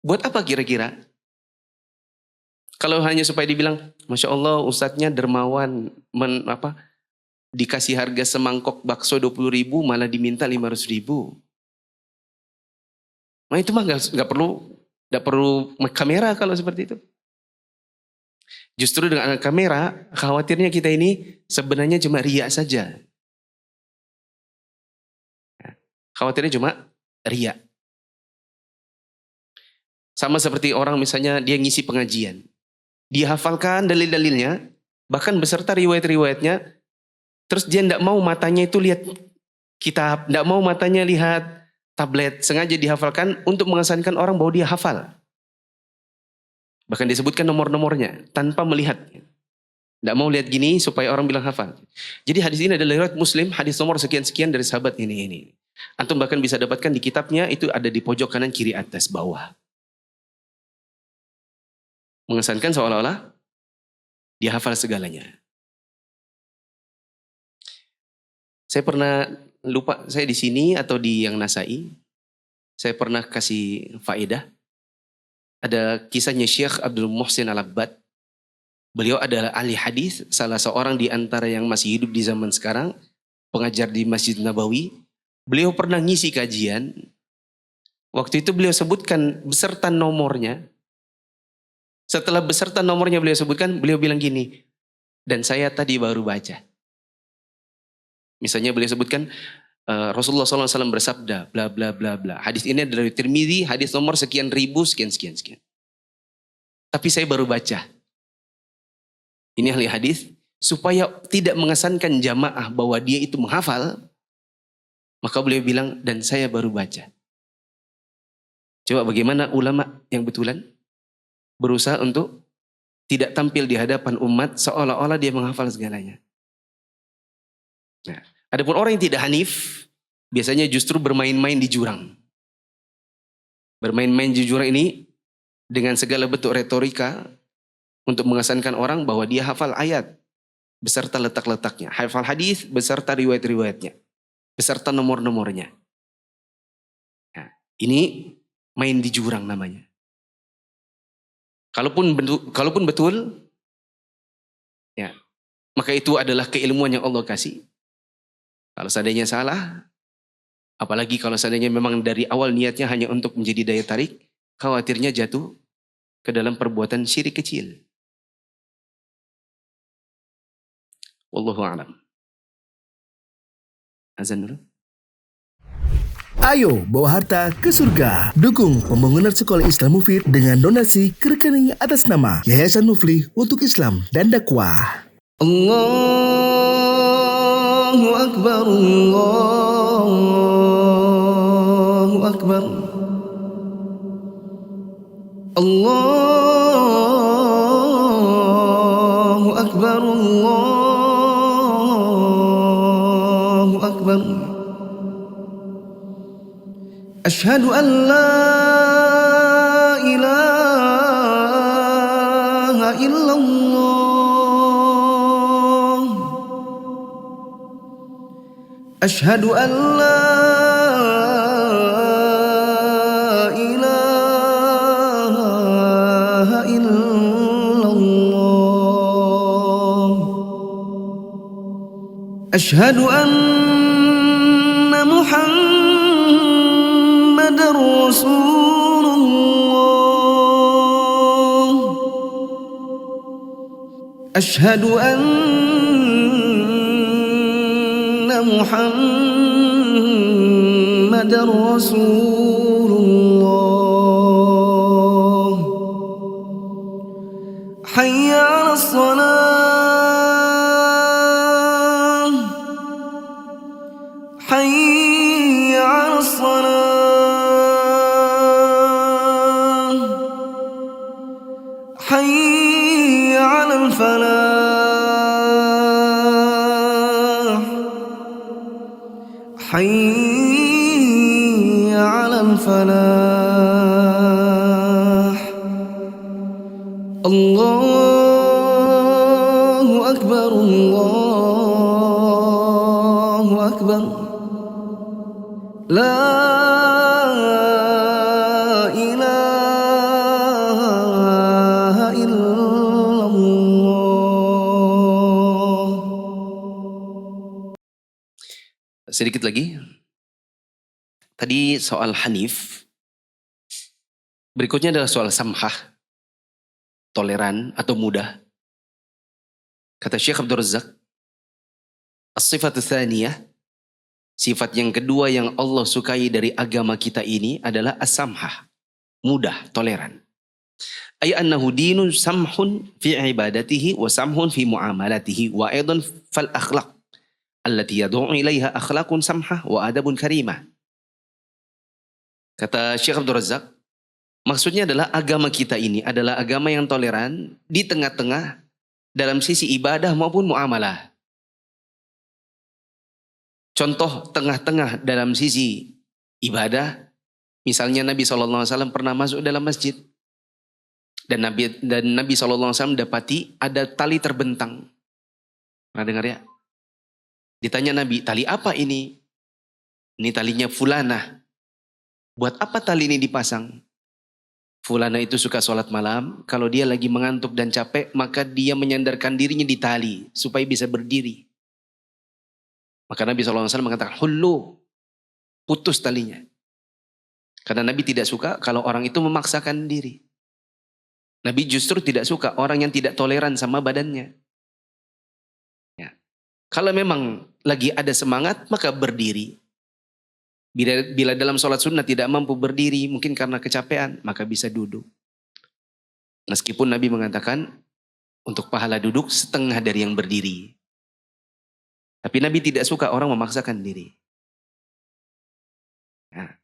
Buat apa kira-kira? Kalau hanya supaya dibilang, Masya Allah ustadznya dermawan, dikasih harga semangkok bakso 20.000 malah diminta 500.000. Nah itu mah nggak perlu kamera kalau seperti itu. Justru dengan kamera, khawatirnya kita ini sebenarnya cuma riya saja. Khawatirnya cuma riya. Sama seperti orang misalnya dia ngisi pengajian. Dia hafalkan dalil-dalilnya, bahkan beserta riwayat-riwayatnya, terus dia tidak mau matanya itu lihat kitab, tidak mau matanya lihat tablet, sengaja dihafalkan untuk mengesankan orang bahwa dia hafal. Bahkan disebutkan nomor-nomornya tanpa melihat. Tidak mau lihat gini supaya orang bilang hafal. Jadi hadis ini adalah riwayat Muslim, hadis nomor sekian-sekian dari sahabat ini. Antum bahkan bisa dapatkan di kitabnya, itu ada di pojok kanan kiri atas bawah. Mengesankan seolah-olah dia hafal segalanya. Saya pernah lupa, saya di sini atau di yang Nasai, saya pernah kasih faedah. Ada kisahnya Syekh Abdul Muhsin Al-Abbad. Beliau adalah ahli hadis, salah seorang di antara yang masih hidup di zaman sekarang, pengajar di Masjid Nabawi. Beliau pernah ngisi kajian. Waktu itu beliau sebutkan beserta nomornya. Setelah beserta nomornya beliau sebutkan, beliau bilang gini, dan saya tadi baru baca. Misalnya beliau sebutkan, Rasulullah SAW bersabda, bla bla bla bla. Hadis ini adalah Tirmidzi, hadis nomor sekian ribu, sekian. Tapi saya baru baca. Ini ahli hadis, supaya tidak mengesankan jamaah bahwa dia itu menghafal, maka beliau bilang, dan saya baru baca. Coba bagaimana ulama yang betulan berusaha untuk tidak tampil di hadapan umat seolah-olah dia menghafal segalanya. Nah, adapun orang yang tidak hanif, biasanya justru bermain-main di jurang. Bermain-main di jurang ini dengan segala bentuk retorika untuk mengesankan orang bahwa dia hafal ayat beserta letak-letaknya, hafal hadis beserta riwayat-riwayatnya, beserta nomor-nomornya. Nah, ini main di jurang namanya. Kalaupun betul, ya, maka itu adalah keilmuan yang Allah kasih. Kalau seandainya salah, apalagi kalau seandainya memang dari awal niatnya hanya untuk menjadi daya tarik, khawatirnya jatuh ke dalam perbuatan syirik kecil. Wallahu a'lam. Azan dulu. Ayo bawa harta ke surga. Dukung pembangunan sekolah Islam Mufid dengan donasi ke rekening atas nama Yayasan Muflih untuk Islam dan Dakwah. Allahu Akbar, Allahu Akbar, Allahu Akbar, Allahu Akbar. Asyhadu an la ilaha illallah. Asyhadu an la ilaha illallah. Asyhadu anna Muhammadar Rasulullah. Asyhadu anna Muhammadar Rasulullah. Hayya 'alas salah. Hayya 'alas salah. Hayya 'alal falah. Hayya 'alal falah. Allah La ilaha illallah. Sedikit lagi. Tadi soal hanif. Berikutnya adalah soal samhah. Toleran atau mudah. Kata Syekh Abdul Razak. As-sifat tsaniyah. Sifat yang kedua yang Allah sukai dari agama kita ini adalah as-samhah. Mudah, toleran. Ay annahu dinun samhun fi ibadatihi wa samhun fi muamalatihi wa aidan fal akhlaq. Allati yadu'u ilaiha akhlaqun samhah wa adabun karimah. Kata Syekh Abdul Razak, maksudnya adalah agama kita ini adalah agama yang toleran di tengah-tengah dalam sisi ibadah maupun muamalah. Contoh tengah-tengah dalam sisi ibadah, misalnya Nabi SAW pernah masuk dalam masjid. Dan Nabi SAW dapati ada tali terbentang. Pernah dengar ya? Ditanya Nabi, tali apa ini? Ini talinya fulanah. Buat apa tali ini dipasang? Fulana itu suka sholat malam. Kalau dia lagi mengantuk dan capek, maka dia menyandarkan dirinya di tali supaya bisa berdiri. Maka Nabi SAW mengatakan, hullu, putus talinya. Karena Nabi tidak suka kalau orang itu memaksakan diri. Nabi justru tidak suka orang yang tidak toleran sama badannya. Ya. Kalau memang lagi ada semangat, maka berdiri. Bila dalam sholat sunnah tidak mampu berdiri, mungkin karena kecapean, maka bisa duduk. Meskipun Nabi mengatakan, untuk pahala duduk setengah dari yang berdiri. Tapi Nabi tidak suka orang memaksakan diri. Nah.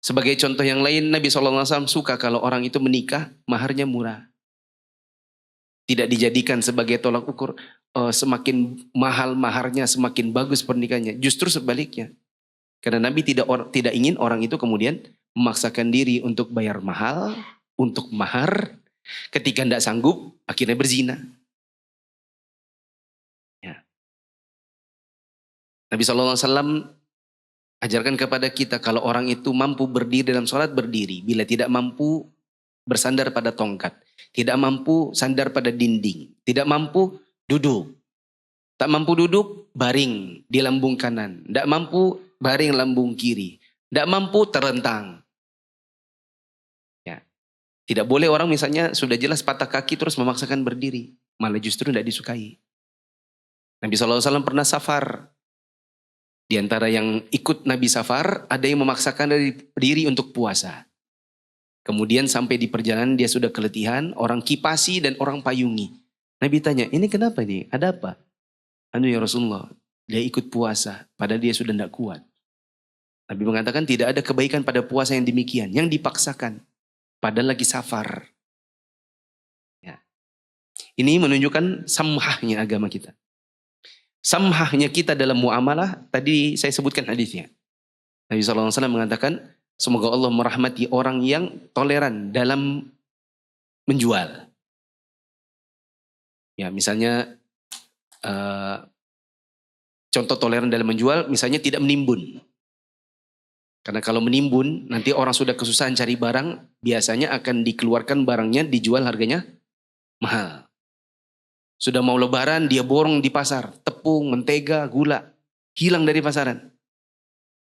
Sebagai contoh yang lain, Nabi SAW suka kalau orang itu menikah, maharnya murah. Tidak dijadikan sebagai tolak ukur, semakin mahal maharnya, semakin bagus pernikahannya. Justru sebaliknya. Karena Nabi tidak ingin orang itu kemudian memaksakan diri untuk bayar mahal, untuk mahar. Ketika tidak sanggup, akhirnya berzina. Ya. Nabi SAW ajarkan kepada kita kalau orang itu mampu berdiri dalam sholat, berdiri. Bila tidak mampu, bersandar pada tongkat. Tidak mampu, sandar pada dinding. Tidak mampu, duduk. Tak mampu duduk, baring di lambung kanan. Tidak mampu, baring lambung kiri. Tidak mampu, terentang. Ya. Tidak boleh orang misalnya sudah jelas patah kaki terus memaksakan berdiri. Malah justru tidak disukai. Nabi SAW pernah safar. Di antara yang ikut Nabi safar, ada yang memaksakan diri untuk puasa. Kemudian sampai di perjalanan dia sudah keletihan, orang kipasi dan orang payungi. Nabi tanya, ini kenapa nih? Ada apa? Ya Rasulullah, dia ikut puasa, padahal dia sudah tidak kuat. Nabi mengatakan tidak ada kebaikan pada puasa yang demikian, yang dipaksakan, padahal lagi safar. Ya. Ini menunjukkan samhahnya agama kita. Samhahnya kita dalam muamalah, tadi saya sebutkan hadisnya. Nabi SAW mengatakan, semoga Allah merahmati orang yang toleran dalam menjual. Ya, misalnya contoh toleran dalam menjual, misalnya tidak menimbun. Karena kalau menimbun, nanti orang sudah kesusahan cari barang, biasanya akan dikeluarkan barangnya, dijual harganya mahal. Sudah mau lebaran, dia borong di pasar. Tepung, mentega, gula. Hilang dari pasaran.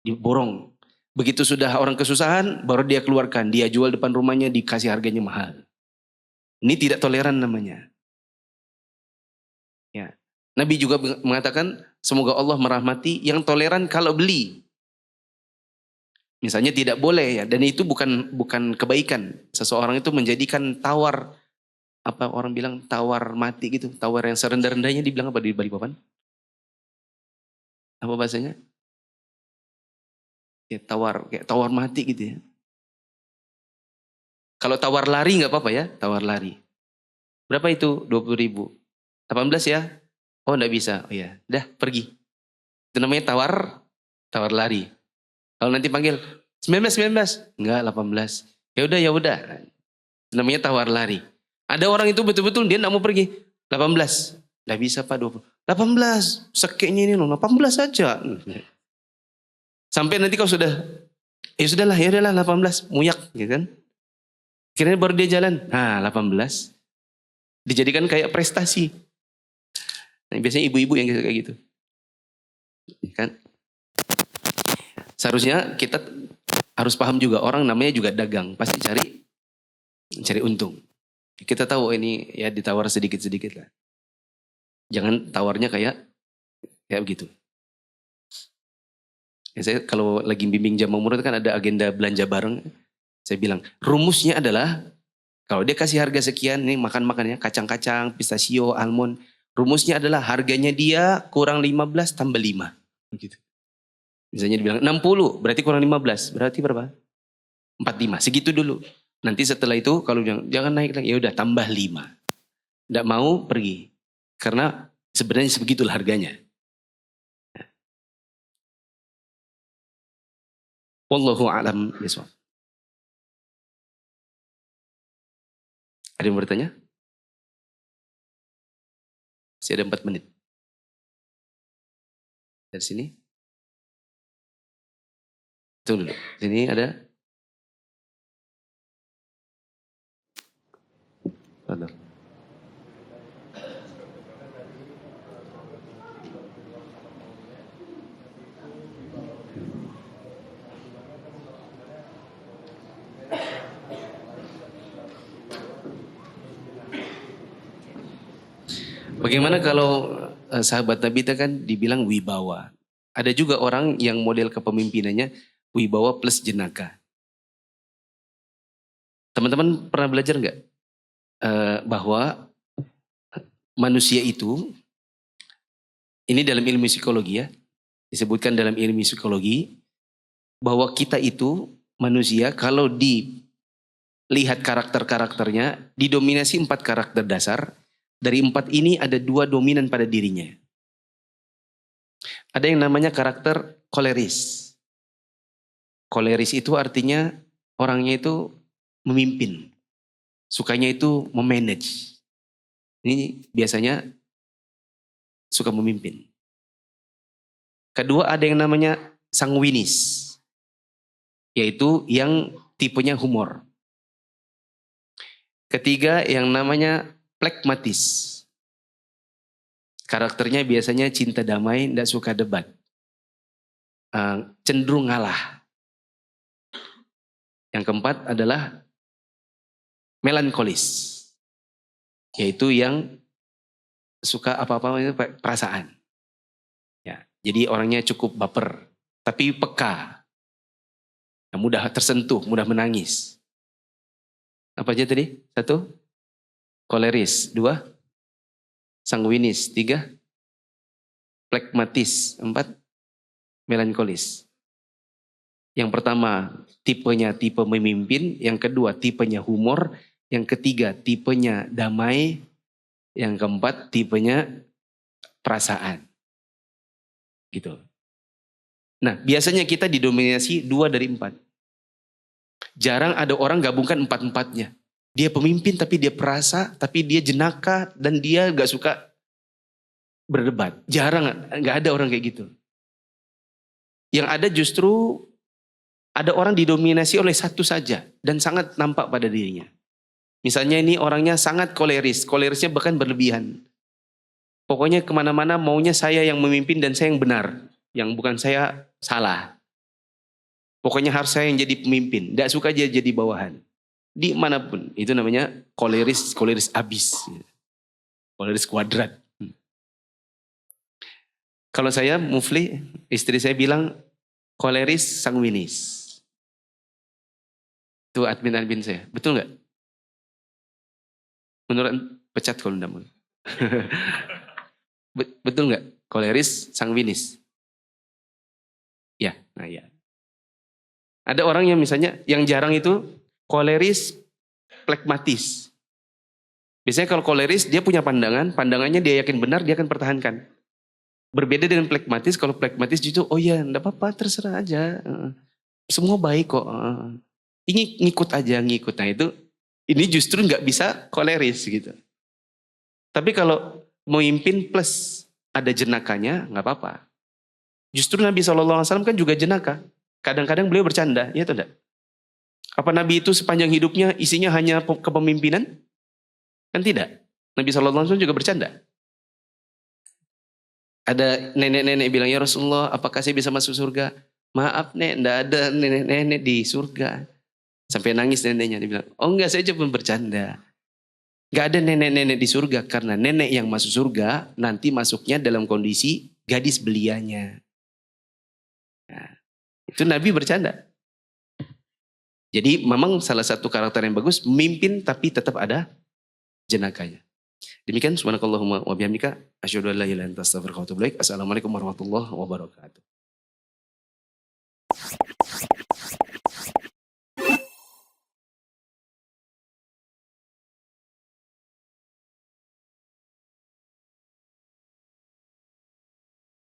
Diborong. Begitu sudah orang kesusahan, baru dia keluarkan. Dia jual depan rumahnya, dikasih harganya mahal. Ini tidak toleran namanya. Ya. Nabi juga mengatakan, semoga Allah merahmati yang toleran kalau beli. Misalnya tidak boleh ya, dan itu bukan kebaikan. Seseorang itu menjadikan tawar, apa orang bilang tawar mati gitu, tawar yang serendah-rendahnya dibilang apa di Balikpapan? Apa bahasanya? Ya, kayak tawar mati gitu ya. Kalau tawar lari nggak apa-apa ya, tawar lari. Berapa itu? 20.000. 18 ya? Oh enggak bisa. Oh ya, dah pergi. Itu namanya tawar lari. Kalau nanti panggil 19, enggak 18. Ya udah. Itu namanya tawar lari. Ada orang itu betul-betul dia enggak mau pergi. 18. Enggak bisa Pak 20. 18. Sekeknya ini loh, 18 saja. Sampai nanti kau sudah, ya sudahlah 18, muyak gitu kan. Akhirnya baru dia jalan, 18. Dijadikan kayak prestasi. Nah, biasanya ibu-ibu yang kayak gitu. Kan? Seharusnya kita harus paham juga, orang namanya juga dagang, pasti cari untung. Kita tahu ini ya ditawar sedikit-sedikit lah. Jangan tawarnya kayak begitu. Ya, saya kalau lagi bimbing jamaah umroh kan ada agenda belanja bareng. Saya bilang rumusnya adalah kalau dia kasih harga sekian nih makan-makannya kacang-kacang, pistachio, almond. Rumusnya adalah harganya dia kurang 15 tambah 5. Gitu. Misalnya dibilang 60 berarti kurang 15. Berarti berapa? 45. Segitu dulu. Nanti setelah itu kalau jangan naik lagi ya udah tambah 5. Nggak mau pergi. Karena sebenarnya sebegitulah harganya. Wallahu a'lam bishawab. Ada yang bertanya? Masih ada 4 menit. Dari sini. Tunggu dulu. Sini ada. Ada. Bagaimana kalau sahabat Nabi itu kan dibilang wibawa. Ada juga orang yang model kepemimpinannya wibawa plus jenaka. Teman-teman pernah belajar nggak bahwa manusia itu, ini dalam ilmu psikologi ya, disebutkan dalam ilmu psikologi bahwa kita itu manusia kalau dilihat karakter-karakternya didominasi 4 karakter dasar. Dari 4 ini ada 2 dominan pada dirinya. Ada yang namanya karakter koleris. Koleris itu artinya orangnya itu memimpin. Sukanya itu memanage. Ini biasanya suka memimpin. Kedua ada yang namanya sanguinis. Yaitu yang tipenya humor. Ketiga yang namanya plekmatis. Karakternya biasanya cinta damai, tidak suka debat. Cenderung ngalah. Yang keempat adalah melankolis. Yaitu yang suka apa-apa itu perasaan. Ya, jadi orangnya cukup baper. Tapi peka. Mudah tersentuh, mudah menangis. Apa aja tadi? 1. Koleris. 2. Sanguinis. 3. Plekmatis. 4. Melankolis. Yang pertama tipenya tipe memimpin. Yang kedua tipenya humor. Yang ketiga tipenya damai. Yang keempat tipenya perasaan. Gitu. Nah biasanya kita didominasi 2 dari 4. Jarang ada orang gabungkan 4-4-nya. Dia pemimpin tapi dia perasa, tapi dia jenaka dan dia gak suka berdebat. Jarang, gak ada orang kayak gitu. Yang ada justru ada orang didominasi oleh satu saja dan sangat nampak pada dirinya. Misalnya ini orangnya sangat koleris, kolerisnya bahkan berlebihan. Pokoknya kemana-mana maunya saya yang memimpin dan saya yang benar, yang bukan saya salah. Pokoknya harus saya yang jadi pemimpin, gak suka dia jadi bawahan. Di manapun, itu namanya koleris abis. Koleris kuadrat. Kalau saya, Mufli, istri saya bilang koleris sanguinis. Itu admin saya. Betul nggak? Menurut pecat kalau enggak mau. Betul nggak? Koleris sanguinis. Ya, nah ya. Ada orang yang misalnya, yang jarang itu koleris plekmatis. Biasanya kalau koleris dia punya pandangannya dia yakin benar, dia akan pertahankan. Berbeda dengan plekmatis, kalau plekmatis justru oh ya enggak apa-apa terserah aja. Semua baik kok. Ini ngikut. Nah itu, ini justru nggak bisa koleris gitu. Tapi kalau memimpin plus ada jenakanya nggak apa-apa. Justru Nabi SAW kan juga jenaka. Kadang-kadang beliau bercanda, ya atau enggak? Apa Nabi itu sepanjang hidupnya isinya hanya kepemimpinan? Kan tidak. Nabi SAW juga bercanda. Ada nenek-nenek bilang, ya Rasulullah, apakah saya bisa masuk surga? Maaf nek, enggak ada nenek-nenek di surga. Sampai nangis neneknya, dia bilang, oh enggak, saya cuma bercanda. Enggak ada nenek-nenek di surga, karena nenek yang masuk surga nanti masuknya dalam kondisi gadis belianya. Nah, itu Nabi bercanda. Jadi memang salah satu karakter yang bagus, memimpin tapi tetap ada jenakanya. Demikian subhanakallahumma wa bihamdika asyhadu an la ilaha illa anta astaghfiruka wa atubu ilaik. Assalamualaikum warahmatullahi wabarakatuh.